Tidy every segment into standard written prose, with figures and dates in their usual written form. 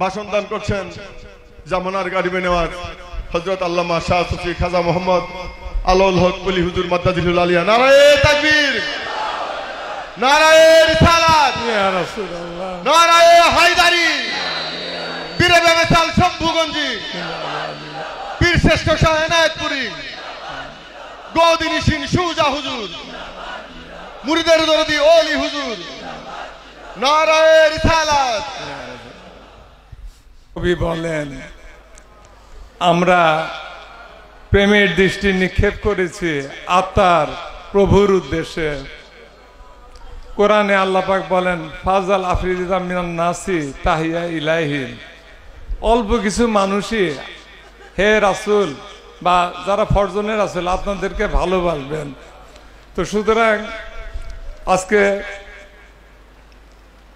ভাষণ দান করছেন জামানার গাড়িবে নেওয়ার হযরত আল্লামা শাহ সুফি খাজা মোহাম্মদ আলাউল হক ওলি হুজুর মাদ্দাজিলুল আলিয়া। নারায়ে তাকবীর, নারায়ে রিসালাত, ইয়া রাসূলুল্লাহ, নারায়ে হায়দারি, বীরে বেমেসাল শম্ভুগঞ্জি, পীর শ্রেষ্ঠ শাহ এনায়েতপুরী, গদিনিসিন সুজা হুজুর, মুরিদের দরদি ওলি হুজুর, নারায়ে রিসালাত। কবি বলেন, আমরা প্রেমের দৃষ্টি নিক্ষেপ করেছি আত্মার প্রভুর উদ্দেশ্যে। কোরআনে আল্লাহ পাক বলেন, ফাজাল আফরিদা মিনান নাসি তাহিয়া ইলাইহি, অল্প কিছু মানুষই হে রাসূল বা যারা ফরজনের রাসূল আপনাদেরকে ভালোবাসবেন। তো সুতরাং আজকে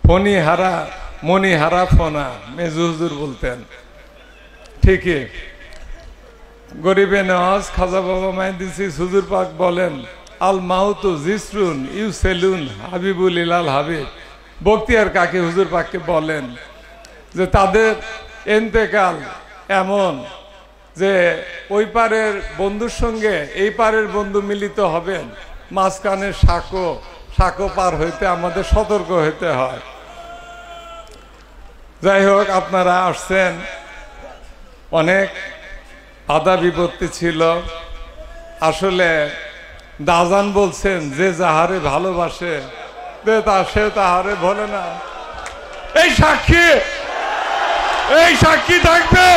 ফণিহারা মণিহারা ফোনা মেজু হুজুর বলতেন, ঠিকই গরিবে নওয়াজ খাজা বাবা মাইদিসি হুজুর পাক বলেন, আল মাউতু জিসরুন ইউ সেলুন হাবিবুল ইলাল হাবিব। বক্তিয়ার কাকে হুজুর পাককে বলেন যে তাদের এন্তেকাল এমন যে ওই পারের বন্ধুর সঙ্গে এই পারের বন্ধু মিলিত হবেন, মাঝখানে সাঁকো পার হইতে আমাদের সতর্ক হইতে হয়। যাই হোক, আপনারা আসছেন, অনেক বাধা বিপত্তি ছিল। আসলে দাজান বলছেন, যে যাহারে ভালোবাসে সে তাহারে ভোলে না। এই সাক্ষী থাকবে।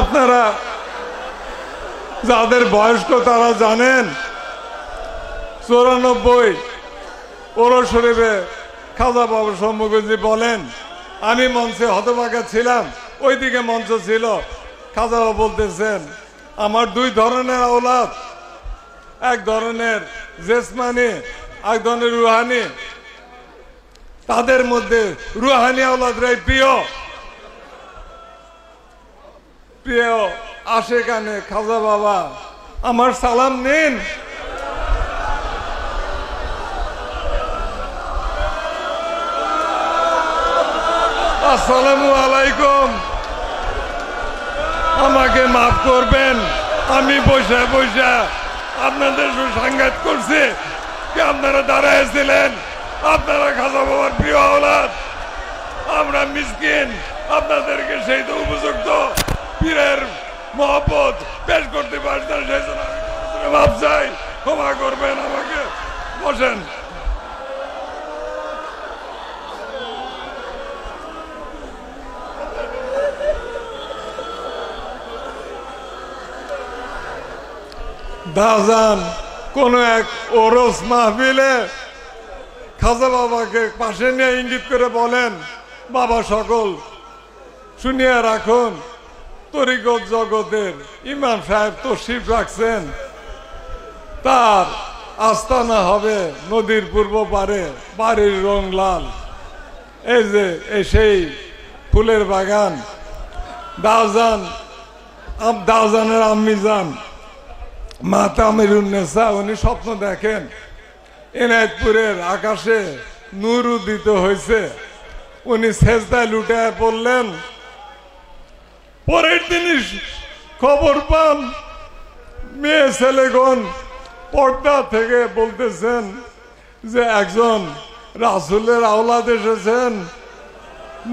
আপনারা যাদের বয়স্ক তারা জানেন, 94 ওরস শরীফে খাজা বাবা সম্মুখে বলেন, আমি মঞ্চে হতভাগা ছিলাম, ওইদিকে মঞ্চ ছিল। খাজা বাবা বলতেছেন, আমার দুই ধরনের আওলাদ, এক ধরনের জেসমানি, এক ধরনের রুহানি। তাদের মধ্যে রুহানি আওলাদরাই প্রিয় আসে কানে। খাজা বাবা আমার সালাম নিন। আসসালামু আলাইকুম। আমাকে মাফ করবেন, আমি বসে আপনাদের সাংঘাত করছি কি আপনারা দাঁড়াইছিলেন। আপনারা খাজা বাবার প্রিয় আওলাদ, আমরা মিসকিন, আপনাদেরকে সেই তো উপযুক্ত পীরের মহব্বত পেশ করতে পারছেন, সেই জন্য আমি মাফ চাই, ক্ষমা করবেন আমাকে। বসেন। দাজান কোন এক ওরস মাহফিলে খাজা বাবাকে পাশে নিয়ে ইঙ্গিত করে বলেন, বাবা সকল শুনিয়া রাখুন, তরিকত জগতের ইমাম সাহেব তশরিফ রাখছেন, তার আস্তানা হবে নদীর পূর্ব পারে, বাড়ির রং লাল। এই যে সেই ফুলের বাগান। দাওজানের আম্মি যান মা তামিরুন্নেসা, উনি স্বপ্ন দেখেন এনায়েতপুরের আকাশে নূর উদিত হয়েছে। উনি সেজদায় লুটে পড়লেন। পরের দিন খবর পান মেয়ে ছেলেগণ পর্দা থেকে বলতেছেন যে একজন রাসূলের আওলাদ এসেছেন,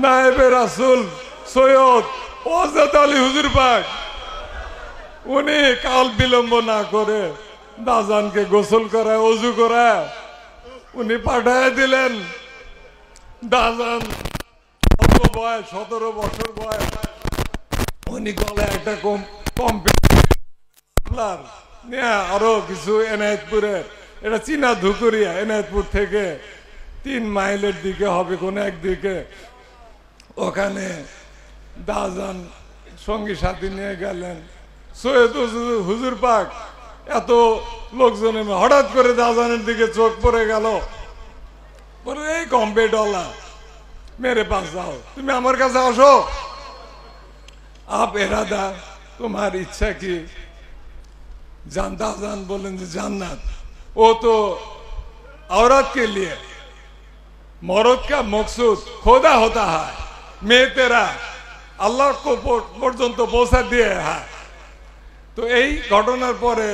নায়েবে রাসূল সৈয়দ ওয়াজেদ আলী হুজুর পাক। উনি কাল বিলম্ব না করে দাজানকে গোসল করায়, অজু করায় উনি পাঠায় দিলেন। দাজান অল্প বয়স, 17 বছর বয়স। উনি গলায় একটা কম্পিউটার আরো কিছু এনায়েতপুরের, এটা চীনা ধুকুরিয়া, এনায়েতপুর থেকে 3 মাইলের দিকে হবে কোন একদিকে। ওখানে দাজান সঙ্গী সাথী নিয়ে গেলেন। সৈয়দ হুজুর পাক এত লোকজনের হঠাৎ করে দাজানের দিকে চোখ পড়ে গেল। এই কম্পিউটারওয়ালা মেরে পাশ যাও, তুমি আমার কাছে আসো। आप इरादा तुम्हारी इच्छा की जानता जान बोले जन्नत वो तो औरत के लिए मर्द का मकसूद खुदा होता है मैं तेरा अल्लाह को पर्यंत पहुंचा दिए है तो এই ঘটনার পরে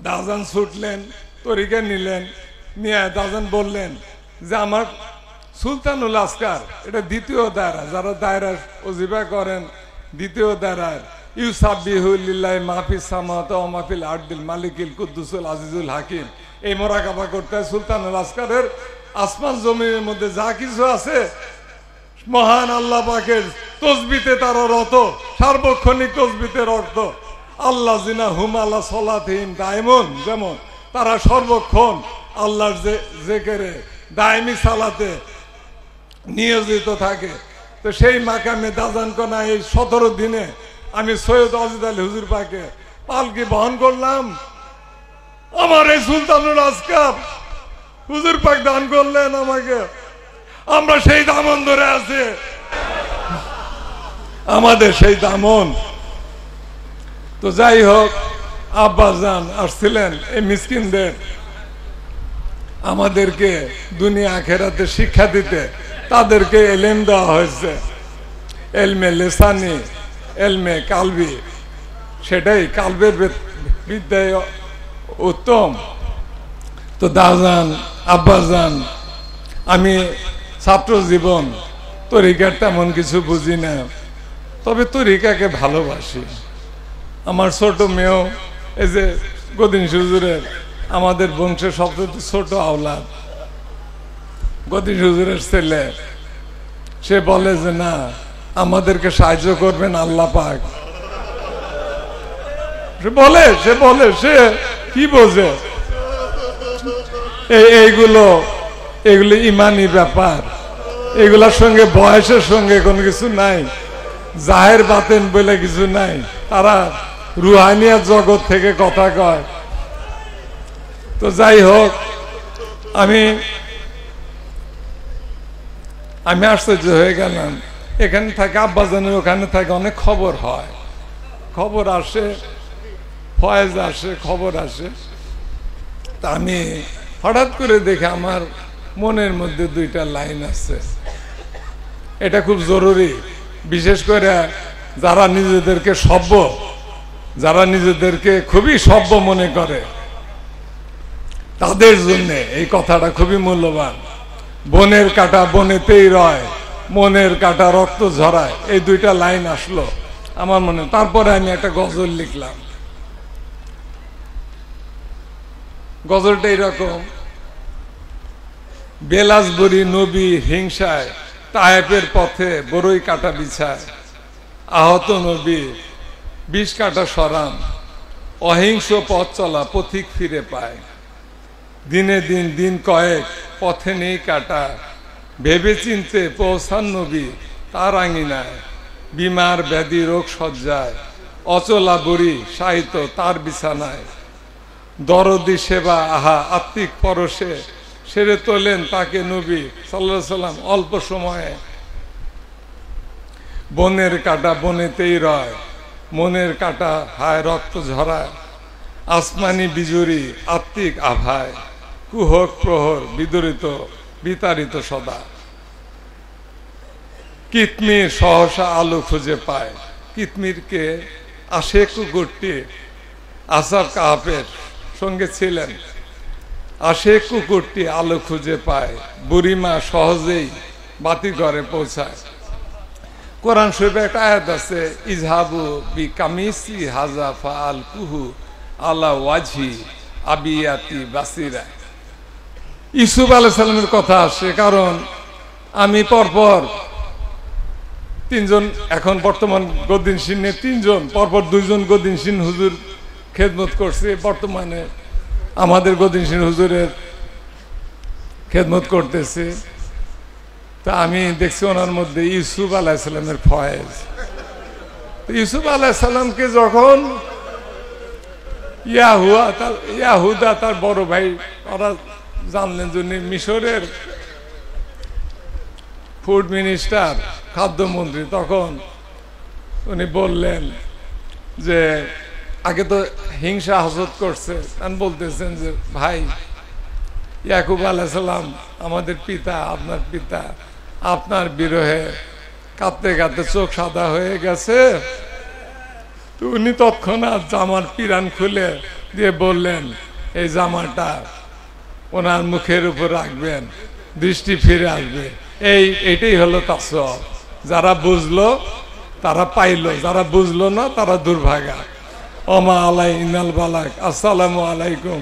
দাজান ছুটলেন তরিকা নিলেন নিয়ে দাজান বললেন যে আমার সুলতানুল আসকার এটা দ্বিতীয় দায়রা যারা দায়রা ওজিফা করেন দ্বিতীয় দায়রার ইউসাব্বিহু লিল্লাহি মাহফিস সামাওয়াতি ওয়া মাহফিল আরদিল মালিকিল কুদ্দুসুল আজিজুল হাকিম এই মোরাকাবা করতে সুলতানুল আসকারের আসমান জমিনের মধ্যে যা কিছু আছে মহান আল্লাহ পাকের তসবিতে তারা রত সার্বক্ষণিক তসবিতের অর্থ আল্লাহ জিনা হুম আল্লাহ সলাতহিম দায়মন যেমন তারা সর্বক্ষণ আল্লাহর জিকিরে দায়মি সালাতে নিয়োজিত থাকে তো সেই মাকামে দাজান কোনা এই 17 দিনে আমি সৈয়দ আজিজ আলী হুজুর পাকে পালকি বহন করলাম আমার এই সুলতানুল আসকার হুজুর পাক দান করলেন আমাকে আমরা সেই দামন ধরে আছি আমাদের সেই দামন তো যাই হোক আব্বাজান আসছিলেন এই মিসকিনদের আমাদেরকে দুনিয়া আখেরাতে শিক্ষা দিতে তাদেরকে এলেম দেওয়া হয়েছে এলমে লেসানি এলমে কালবি সেটাই কালবের বিদ্যায় উত্তম তো দাজান আব্বাজান আমি ছাত্র জীবন তরিকার তেমন কিছু বুঝি না তবে তরিকাকে ভালোবাসি আমার ছোট মেয়েও এই যে গদিন হুজুরের আমাদের বংশের সবচেয়ে ছোট আওলাদ গদিন হুজুরের ছেলে সে বলে যে না আমাদেরকে সাহায্য করবেন আল্লাহ পাক সে বলে সে কি বোঝে এইগুলো ইমানি ব্যাপার এগুলোর সঙ্গে বয়সের সঙ্গে কোনো কিছু নাই জাহের বাতেন বলে কিছু নাই তারা রুহানিয়া জগৎ থেকে কথা কয় তো যাই হোক আমি আশ্চর্য হয়ে গেলাম এখানে থাকে আব্বাজানের ওখানে থাকে অনেক খবর হয় খবর আসে ফয়েজ আসে খবর আসে তা আমি হঠাৎ করে দেখে আমার মনের মধ্যে দুইটা লাইন আছে এটা খুব জরুরি বিশেষ করে যারা নিজেদেরকে সভ্য যারা নিজেদেরকে খুবই সভ্য মনে করে তাদের জন্য এই কথাটা খুবই মূল্যবান বনের কাটা বনেতেই রয় মনের কাটা রক্ত ঝরায় এই দুইটা লাইন আসলো আমার মনে তারপরে আমি একটা গজল লিখলাম গজলটা এইরকম বেলাসবরি নবী হিংসায় তায়েফের পথে বড়ই কাটা বিছায় আহত নবী 20 কাটা সরান অহিংস পথ চলা পথিক ফিরে পায় দিনে দিন কয়েক পথে নেই কাটা ভেবে চিনতে পৌঁছান নবী তার আঙিনায় বিমার ব্যাধি রোগ সজ্জায় অচলা বুড়ি সাহিত্য তার বিছানায় দরদি সেবা আহা আত্মিক পরশে সেরে তোলেন তাকে নবী সাল্লাল্লাহু আলাইহি সাল্লাম অল্প সময়ে বনের কাটা বনেতেই রয় মনের কাটা হায় রক্ত ঝরায় আসমানি বিজুরি আত্মিক আভায় কুহক প্রহর বিদরিত বিতাড়িত সদা কিতমির সহসা আলো খুঁজে পায় কিতমিরকে আসে কুকুরটি আসার কাহাফের সঙ্গে ছিলেন আসে কুকুরটি আলো খুঁজে পায় বুড়িমা সহজেই বাতি ঘরে পৌঁছায় কোরআন শরীফে একটা আয়াত আছে ইজহাবু বি কামিসি হাজা ফাআল কুহু আলা ওয়াজহি আবিয়াতি বাসিরা ইউসুফ আলাইহিস সালামের কথা আসে কারণ আমি পরপর তিনজন এখন বর্তমান গদ্দিনশীনে তিনজন পরপর দুইজন গদ্দিনশীন হুজুর খেদমত করছে বর্তমানে আমাদের গদ্দিনশীন হুজুরের খেদমত করতেছে তা আমি দেখছি ওনার মধ্যে ইউসুফ আলাইহিস সালামের ফয়েজ ইউসুফ আলাইহিস সালামকে যখন ইয়াহুদা তার বড় ভাই ওরা জানলেন যে মিশরের ফুড মিনিস্টার খাদ্যমন্ত্রী তখন উনি বললেন যে আগে তো হিংসা হাসদ করছে, বলতেছেন যে ভাই ইয়াকুব আলাইহিস সালাম আমাদের পিতা, আপনার পিতা, আপনার বিরহে কাঁদতে কাঁদতে চোখ সাদা হয়ে গেছে। তো উনি তৎক্ষণাৎ জামার পিরান খুলে দিয়ে বললেন এই জামাটা ওনার মুখের উপর রাখবেন, দৃষ্টি ফিরে আসবে। এইটাই হলো তাসওয়ুফ। যারা বুঝলো তারা পাইলো, যারা বুঝলো না তারা দুর্ভাগা। ওমা আলাই ইনাল বালাক। আসসালামু আলাইকুম।